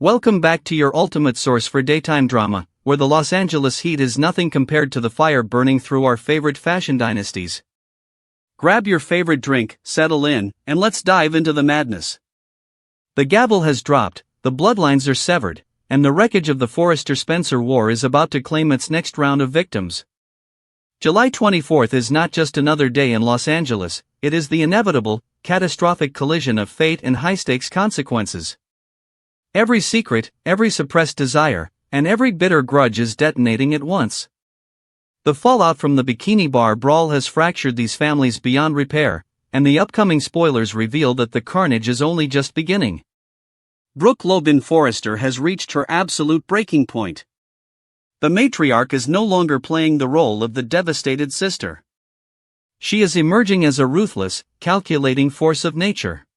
Welcome back to your ultimate source for daytime drama, where the Los Angeles heat is nothing compared to the fire burning through our favorite fashion dynasties. Grab your favorite drink, settle in, and let's dive into the madness. The gavel has dropped, the bloodlines are severed, and the wreckage of the Forrester-Spencer war is about to claim its next round of victims. July 24th is not just another day in Los Angeles, it is the inevitable, catastrophic collision of fate and high-stakes consequences. Every secret, every suppressed desire, and every bitter grudge is detonating at once. The fallout from the Bikini Bar brawl has fractured these families beyond repair, and the upcoming spoilers reveal that the carnage is only just beginning. Brooke Lobban Forrester has reached her absolute breaking point. The matriarch is no longer playing the role of the devastated sister. She is emerging as a ruthless, calculating force of nature.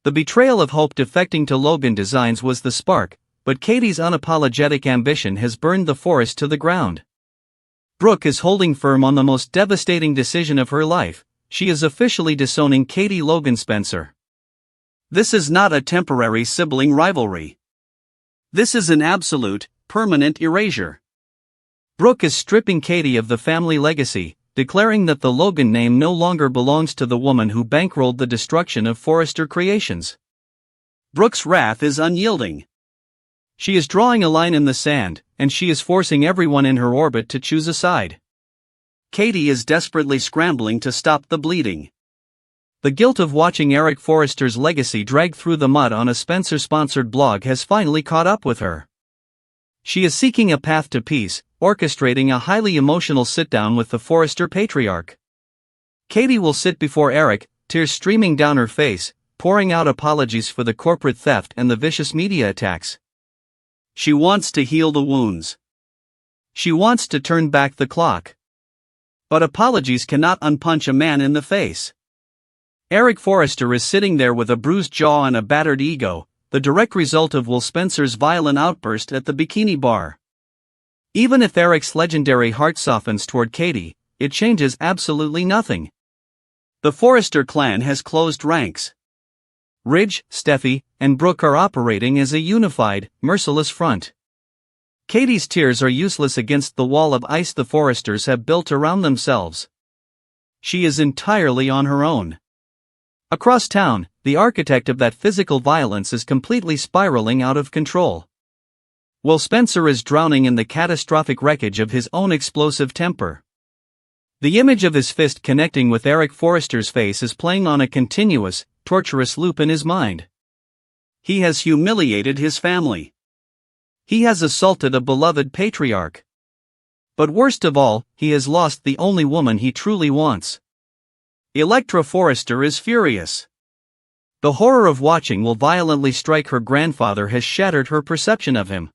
The betrayal of Hope defecting to Logan Designs was the spark, but Katie's unapologetic ambition has burned the forest to the ground. Brooke is holding firm on the most devastating decision of her life. She is officially disowning Katie Logan Spencer. This is not a temporary sibling rivalry. This is an absolute, permanent erasure. Brooke is stripping Katie of the family legacy, declaring that the Logan name no longer belongs to the woman who bankrolled the destruction of Forrester Creations. Brooke's wrath is unyielding. She is drawing a line in the sand, and she is forcing everyone in her orbit to choose a side. Katie is desperately scrambling to stop the bleeding. The guilt of watching Eric Forrester's legacy drag through the mud on a Spencer-sponsored blog has finally caught up with her. She is seeking a path to peace, orchestrating a highly emotional sit-down with the Forrester patriarch. Katie will sit before Eric, tears streaming down her face, pouring out apologies for the corporate theft and the vicious media attacks. She wants to heal the wounds. She wants to turn back the clock. But apologies cannot unpunch a man in the face. Eric Forrester is sitting there with a bruised jaw and a battered ego, the direct result of Will Spencer's violent outburst at the Bikini Bar. Even if Eric's legendary heart softens toward Katie, it changes absolutely nothing. The Forrester clan has closed ranks. Ridge, Steffi, and Brooke are operating as a unified, merciless front. Katie's tears are useless against the wall of ice the Forresters have built around themselves. She is entirely on her own. Across town, the architect of that physical violence is completely spiraling out of control. Will Spencer is drowning in the catastrophic wreckage of his own explosive temper. The image of his fist connecting with Eric Forrester's face is playing on a continuous, torturous loop in his mind. He has humiliated his family. He has assaulted a beloved patriarch. But worst of all, he has lost the only woman he truly wants. Electra Forrester is furious. The horror of watching Will violently strike her grandfather has shattered her perception of him.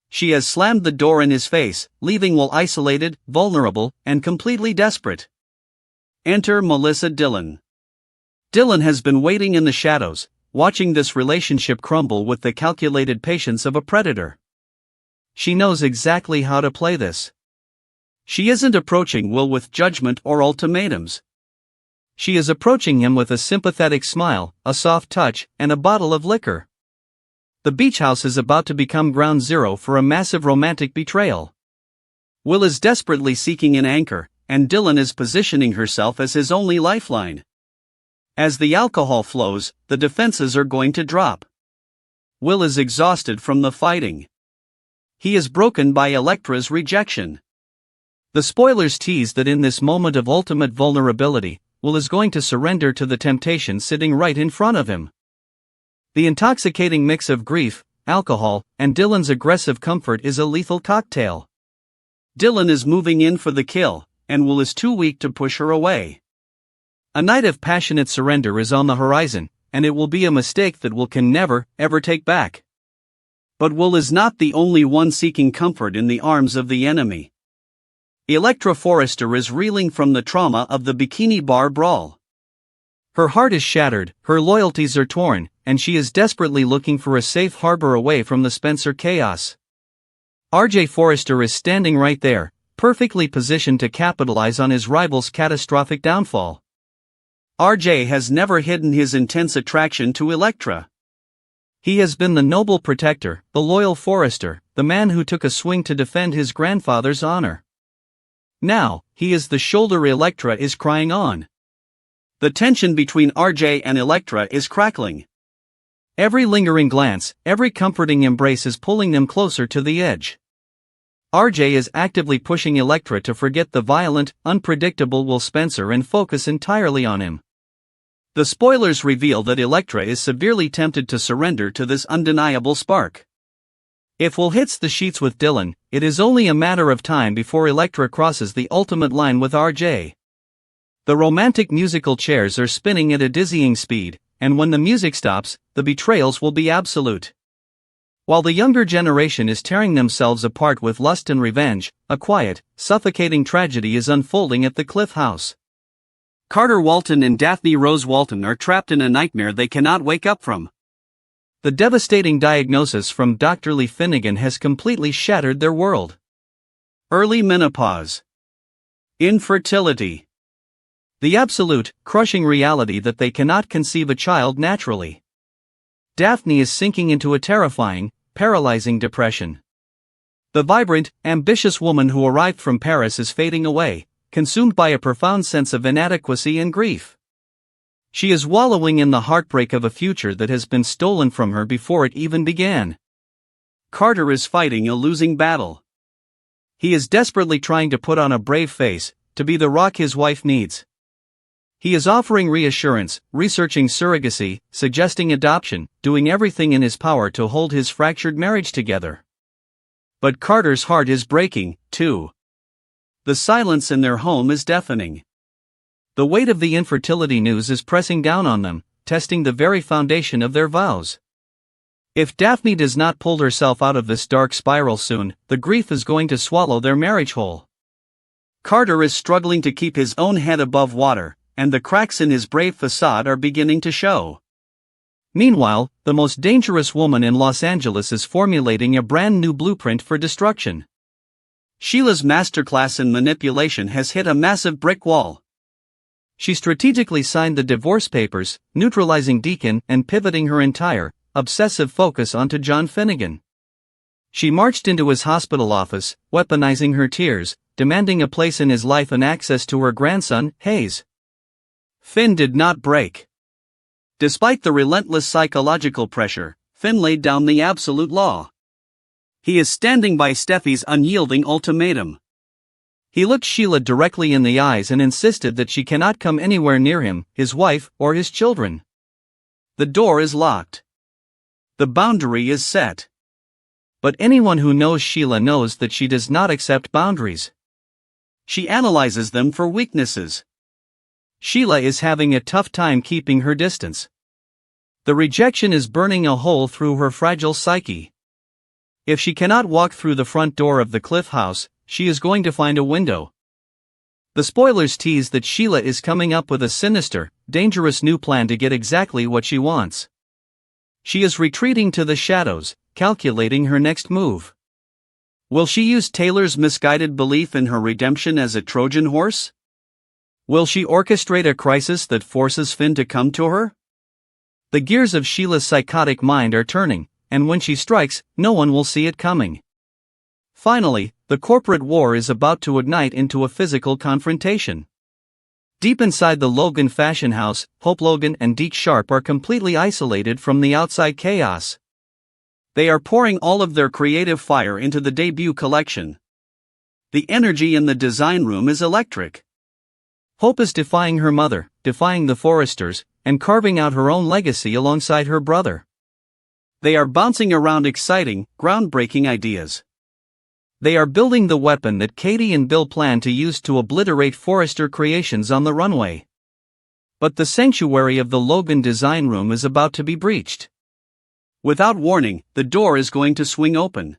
She has slammed the door in his face, leaving Will isolated, vulnerable, and completely desperate. Enter Melissa Dillon. Dillon has been waiting in the shadows, watching this relationship crumble with the calculated patience of a predator. She knows exactly how to play this. She isn't approaching Will with judgment or ultimatums. She is approaching him with a sympathetic smile, a soft touch, and a bottle of liquor. The beach house is about to become ground zero for a massive romantic betrayal. Will is desperately seeking an anchor, and Dillon is positioning herself as his only lifeline. As the alcohol flows, the defenses are going to drop. Will is exhausted from the fighting. He is broken by Electra's rejection. The spoilers tease that in this moment of ultimate vulnerability, Will is going to surrender to the temptation sitting right in front of him. The intoxicating mix of grief, alcohol, and Dillon's aggressive comfort is a lethal cocktail. Dillon is moving in for the kill, and Will is too weak to push her away. A night of passionate surrender is on the horizon, and it will be a mistake that Will can never, ever take back. But Will is not the only one seeking comfort in the arms of the enemy. Electra Forrester is reeling from the trauma of the Bikini Bar brawl. Her heart is shattered, her loyalties are torn, and she is desperately looking for a safe harbor away from the Spencer chaos. RJ Forrester is standing right there, perfectly positioned to capitalize on his rival's catastrophic downfall. RJ has never hidden his intense attraction to Electra. He has been the noble protector, the loyal Forrester, the man who took a swing to defend his grandfather's honor. Now, he is the shoulder Electra is crying on. The tension between RJ and Electra is crackling. Every lingering glance, every comforting embrace is pulling them closer to the edge. RJ is actively pushing Electra to forget the violent, unpredictable Will Spencer and focus entirely on him. The spoilers reveal that Electra is severely tempted to surrender to this undeniable spark. If Will hits the sheets with Dylan, it is only a matter of time before Electra crosses the ultimate line with RJ. The romantic musical chairs are spinning at a dizzying speed, and when the music stops, the betrayals will be absolute. While the younger generation is tearing themselves apart with lust and revenge, a quiet, suffocating tragedy is unfolding at the Cliff House. Carter Walton and Daphne Rose Walton are trapped in a nightmare they cannot wake up from. The devastating diagnosis from Dr. Lee Finnegan has completely shattered their world. Early menopause. Infertility. The absolute, crushing reality that they cannot conceive a child naturally. Daphne is sinking into a terrifying, paralyzing depression. The vibrant, ambitious woman who arrived from Paris is fading away, consumed by a profound sense of inadequacy and grief. She is wallowing in the heartbreak of a future that has been stolen from her before it even began. Carter is fighting a losing battle. He is desperately trying to put on a brave face, to be the rock his wife needs. He is offering reassurance, researching surrogacy, suggesting adoption, doing everything in his power to hold his fractured marriage together. But Carter's heart is breaking, too. The silence in their home is deafening. The weight of the infertility news is pressing down on them, testing the very foundation of their vows. If Daphne does not pull herself out of this dark spiral soon, the grief is going to swallow their marriage whole. Carter is struggling to keep his own head above water, and the cracks in his brave facade are beginning to show. Meanwhile, the most dangerous woman in Los Angeles is formulating a brand new blueprint for destruction. Sheila's masterclass in manipulation has hit a massive brick wall. She strategically signed the divorce papers, neutralizing Deacon and pivoting her entire, obsessive focus onto John Finnegan. She marched into his hospital office, weaponizing her tears, demanding a place in his life and access to her grandson, Hayes. Finn did not break. Despite the relentless psychological pressure, Finn laid down the absolute law. He is standing by Steffi's unyielding ultimatum. He looked Sheila directly in the eyes and insisted that she cannot come anywhere near him, his wife, or his children. The door is locked. The boundary is set. But anyone who knows Sheila knows that she does not accept boundaries. She analyzes them for weaknesses. Sheila is having a tough time keeping her distance. The rejection is burning a hole through her fragile psyche. If she cannot walk through the front door of the Cliff House, she is going to find a window. The spoilers tease that Sheila is coming up with a sinister, dangerous new plan to get exactly what she wants. She is retreating to the shadows, calculating her next move. Will she use Taylor's misguided belief in her redemption as a Trojan horse? Will she orchestrate a crisis that forces Finn to come to her? The gears of Sheila's psychotic mind are turning, and when she strikes, no one will see it coming. Finally, the corporate war is about to ignite into a physical confrontation. Deep inside the Logan fashion house, Hope Logan and Deke Sharp are completely isolated from the outside chaos. They are pouring all of their creative fire into the debut collection. The energy in the design room is electric. Hope is defying her mother, defying the Forresters, and carving out her own legacy alongside her brother. They are bouncing around exciting, groundbreaking ideas. They are building the weapon that Katie and Bill plan to use to obliterate Forrester creations on the runway. But the sanctuary of the Logan design room is about to be breached. Without warning, the door is going to swing open.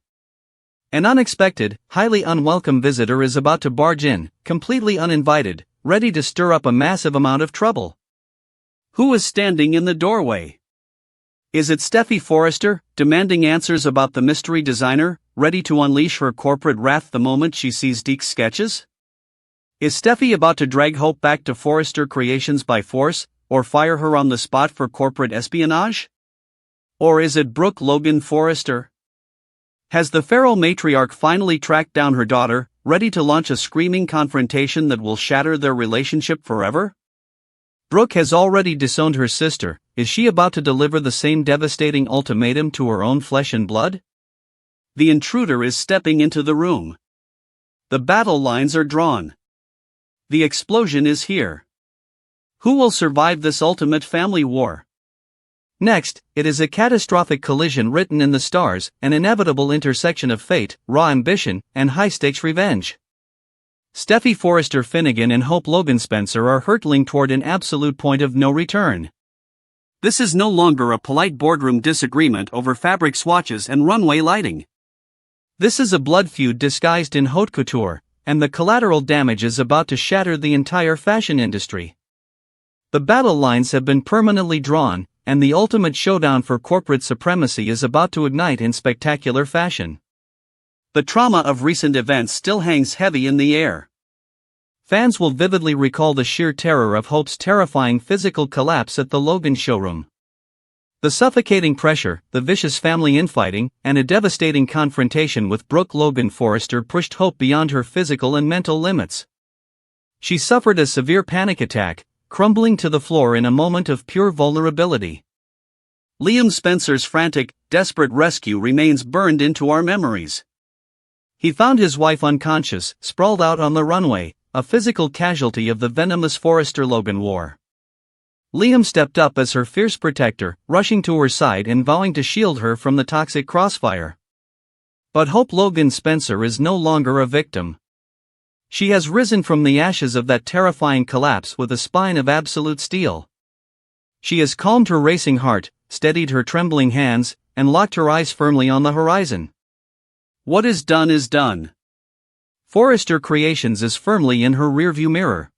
An unexpected, highly unwelcome visitor is about to barge in, completely uninvited, ready to stir up a massive amount of trouble. Who is standing in the doorway? Is it Steffi Forrester, demanding answers about the mystery designer, ready to unleash her corporate wrath the moment she sees Deke's sketches? Is Steffi about to drag Hope back to Forrester Creations by force, or fire her on the spot for corporate espionage? Or is it Brooke Logan Forrester? Has the feral matriarch finally tracked down her daughter, ready to launch a screaming confrontation that will shatter their relationship forever? Brooke has already disowned her sister. Is she about to deliver the same devastating ultimatum to her own flesh and blood? The intruder is stepping into the room. The battle lines are drawn. The explosion is here. Who will survive this ultimate family war? Next, it is a catastrophic collision written in the stars, an inevitable intersection of fate, raw ambition, and high-stakes revenge. Steffy Forrester Finnegan and Hope Logan Spencer are hurtling toward an absolute point of no return. This is no longer a polite boardroom disagreement over fabric swatches and runway lighting. This is a blood feud disguised in haute couture, and the collateral damage is about to shatter the entire fashion industry. The battle lines have been permanently drawn, and the ultimate showdown for corporate supremacy is about to ignite in spectacular fashion. The trauma of recent events still hangs heavy in the air. Fans will vividly recall the sheer terror of Hope's terrifying physical collapse at the Logan showroom. The suffocating pressure, the vicious family infighting, and a devastating confrontation with Brooke Logan Forrester pushed Hope beyond her physical and mental limits. She suffered a severe panic attack, crumbling to the floor in a moment of pure vulnerability. Liam Spencer's frantic, desperate rescue remains burned into our memories. He found his wife unconscious, sprawled out on the runway, a physical casualty of the venomous Forrester-Logan war. Liam stepped up as her fierce protector, rushing to her side and vowing to shield her from the toxic crossfire. But Hope Logan Spencer is no longer a victim. She has risen from the ashes of that terrifying collapse with a spine of absolute steel. She has calmed her racing heart, steadied her trembling hands, and locked her eyes firmly on the horizon. What is done is done. Forrester Creations is firmly in her rearview mirror.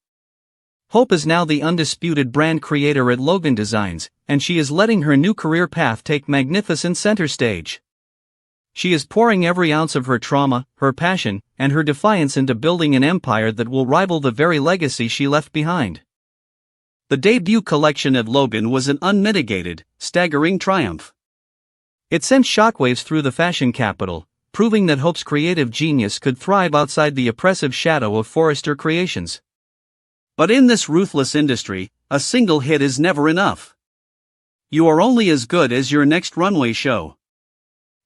Hope is now the undisputed brand creator at Logan Designs, and she is letting her new career path take magnificent center stage. She is pouring every ounce of her trauma, her passion, and her defiance into building an empire that will rival the very legacy she left behind. The debut collection at Logan was an unmitigated, staggering triumph. It sent shockwaves through the fashion capital, proving that Hope's creative genius could thrive outside the oppressive shadow of Forrester Creations. But in this ruthless industry, a single hit is never enough. You are only as good as your next runway show.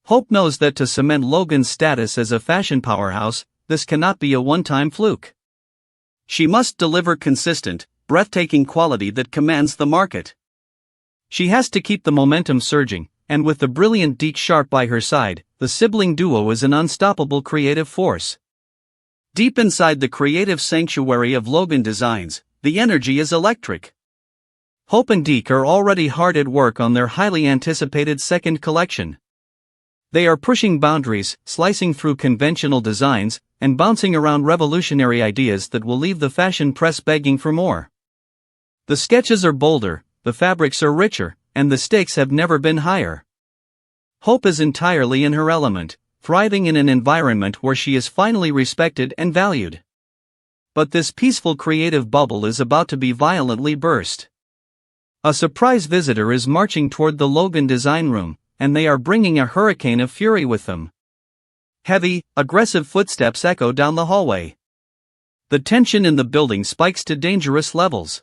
Hope knows that to cement Logan's status as a fashion powerhouse, this cannot be a one-time fluke. She must deliver consistent, breathtaking quality that commands the market. She has to keep the momentum surging, and with the brilliant Deke Sharp by her side, the sibling duo is an unstoppable creative force. Deep inside the creative sanctuary of Logan Designs, the energy is electric. Hope and Deke are already hard at work on their highly anticipated second collection. They are pushing boundaries, slicing through conventional designs, and bouncing around revolutionary ideas that will leave the fashion press begging for more. The sketches are bolder, the fabrics are richer, and the stakes have never been higher. Hope is entirely in her element, thriving in an environment where she is finally respected and valued. But this peaceful creative bubble is about to be violently burst. A surprise visitor is marching toward the Logan design room, and they are bringing a hurricane of fury with them. Heavy, aggressive footsteps echo down the hallway. The tension in the building spikes to dangerous levels.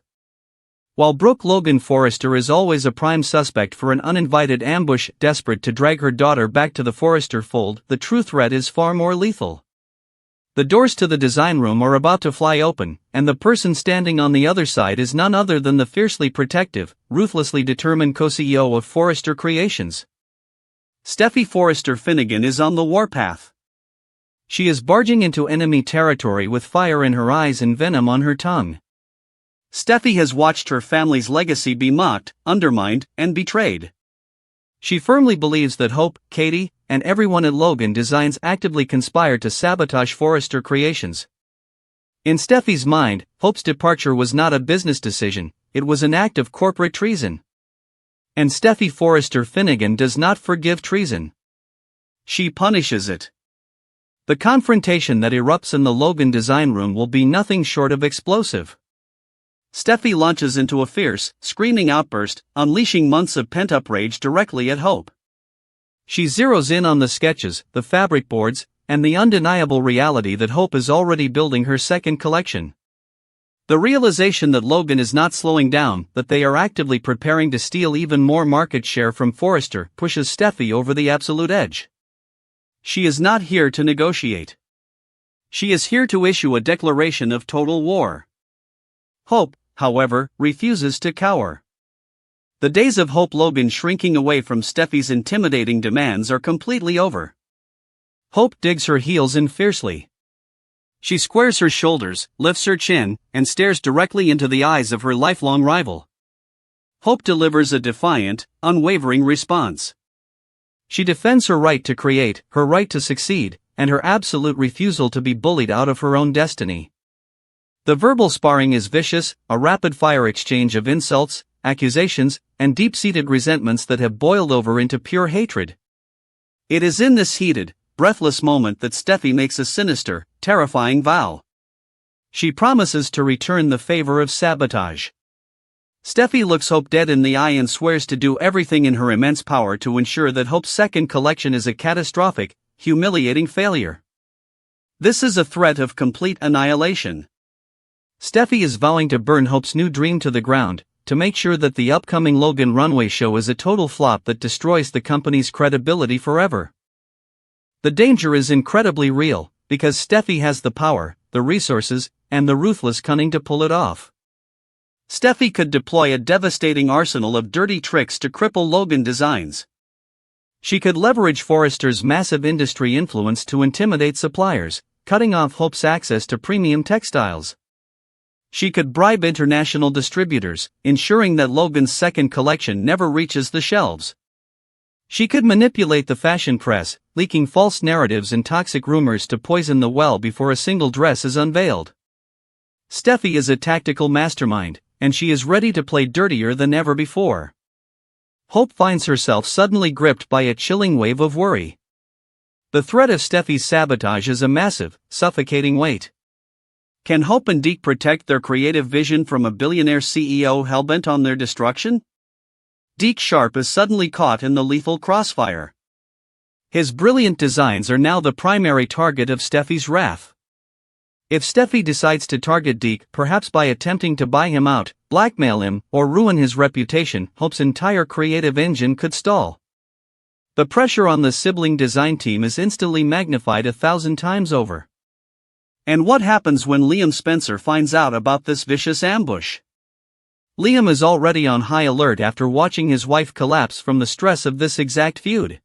While Brooke Logan Forrester is always a prime suspect for an uninvited ambush, desperate to drag her daughter back to the Forrester fold, the true threat is far more lethal. The doors to the design room are about to fly open, and the person standing on the other side is none other than the fiercely protective, ruthlessly determined co-CEO of Forrester Creations. Steffy Forrester Finnegan is on the warpath. She is barging into enemy territory with fire in her eyes and venom on her tongue. Steffy has watched her family's legacy be mocked, undermined, and betrayed. She firmly believes that Hope, Katie, and everyone at Logan Designs actively conspired to sabotage Forrester Creations. In Steffy's mind, Hope's departure was not a business decision, it was an act of corporate treason. And Steffy Forrester Finnegan does not forgive treason. She punishes it. The confrontation that erupts in the Logan design room will be nothing short of explosive. Steffi launches into a fierce, screaming outburst, unleashing months of pent-up rage directly at Hope. She zeroes in on the sketches, the fabric boards, and the undeniable reality that Hope is already building her second collection. The realization that Logan is not slowing down, that they are actively preparing to steal even more market share from Forrester, pushes Steffi over the absolute edge. She is not here to negotiate. She is here to issue a declaration of total war. Hope, however, refuses to cower. The days of Hope Logan shrinking away from Steffi's intimidating demands are completely over. Hope digs her heels in fiercely. She squares her shoulders, lifts her chin, and stares directly into the eyes of her lifelong rival. Hope delivers a defiant, unwavering response. She defends her right to create, her right to succeed, and her absolute refusal to be bullied out of her own destiny. The verbal sparring is vicious, a rapid-fire exchange of insults, accusations, and deep-seated resentments that have boiled over into pure hatred. It is in this heated, breathless moment that Steffi makes a sinister, terrifying vow. She promises to return the favor of sabotage. Steffi looks Hope dead in the eye and swears to do everything in her immense power to ensure that Hope's second collection is a catastrophic, humiliating failure. This is a threat of complete annihilation. Steffi is vowing to burn Hope's new dream to the ground, to make sure that the upcoming Logan runway show is a total flop that destroys the company's credibility forever. The danger is incredibly real, because Steffi has the power, the resources, and the ruthless cunning to pull it off. Steffi could deploy a devastating arsenal of dirty tricks to cripple Logan Designs. She could leverage Forrester's massive industry influence to intimidate suppliers, cutting off Hope's access to premium textiles. She could bribe international distributors, ensuring that Logan's second collection never reaches the shelves. She could manipulate the fashion press, leaking false narratives and toxic rumors to poison the well before a single dress is unveiled. Steffi is a tactical mastermind, and she is ready to play dirtier than ever before. Hope finds herself suddenly gripped by a chilling wave of worry. The threat of Steffi's sabotage is a massive, suffocating weight. Can Hope and Deke protect their creative vision from a billionaire CEO hellbent on their destruction? Deke Sharp is suddenly caught in the lethal crossfire. His brilliant designs are now the primary target of Steffi's wrath. If Steffi decides to target Deke, perhaps by attempting to buy him out, blackmail him, or ruin his reputation, Hope's entire creative engine could stall. The pressure on the sibling design team is instantly magnified 1,000 times over. And what happens when Liam Spencer finds out about this vicious ambush? Liam is already on high alert after watching his wife collapse from the stress of this exact feud.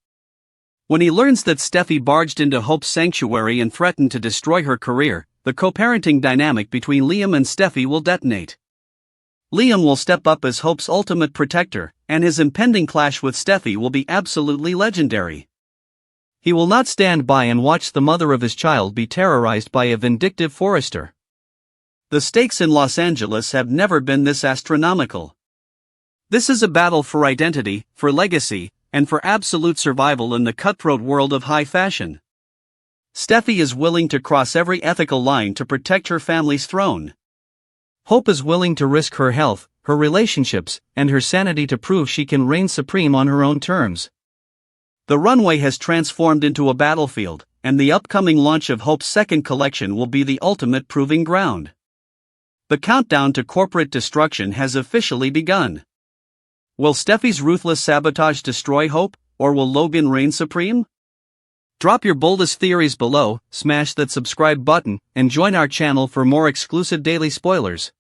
When he learns that Steffi barged into Hope's sanctuary and threatened to destroy her career, the co-parenting dynamic between Liam and Steffi will detonate. Liam will step up as Hope's ultimate protector, and his impending clash with Steffi will be absolutely legendary. He will not stand by and watch the mother of his child be terrorized by a vindictive Forrester. The stakes in Los Angeles have never been this astronomical. This is a battle for identity, for legacy, and for absolute survival in the cutthroat world of high fashion. Steffi is willing to cross every ethical line to protect her family's throne. Hope is willing to risk her health, her relationships, and her sanity to prove she can reign supreme on her own terms. The runway has transformed into a battlefield, and the upcoming launch of Hope's second collection will be the ultimate proving ground. The countdown to corporate destruction has officially begun. Will Steffi's ruthless sabotage destroy Hope, or will Logan reign supreme? Drop your boldest theories below, smash that subscribe button, and join our channel for more exclusive daily spoilers.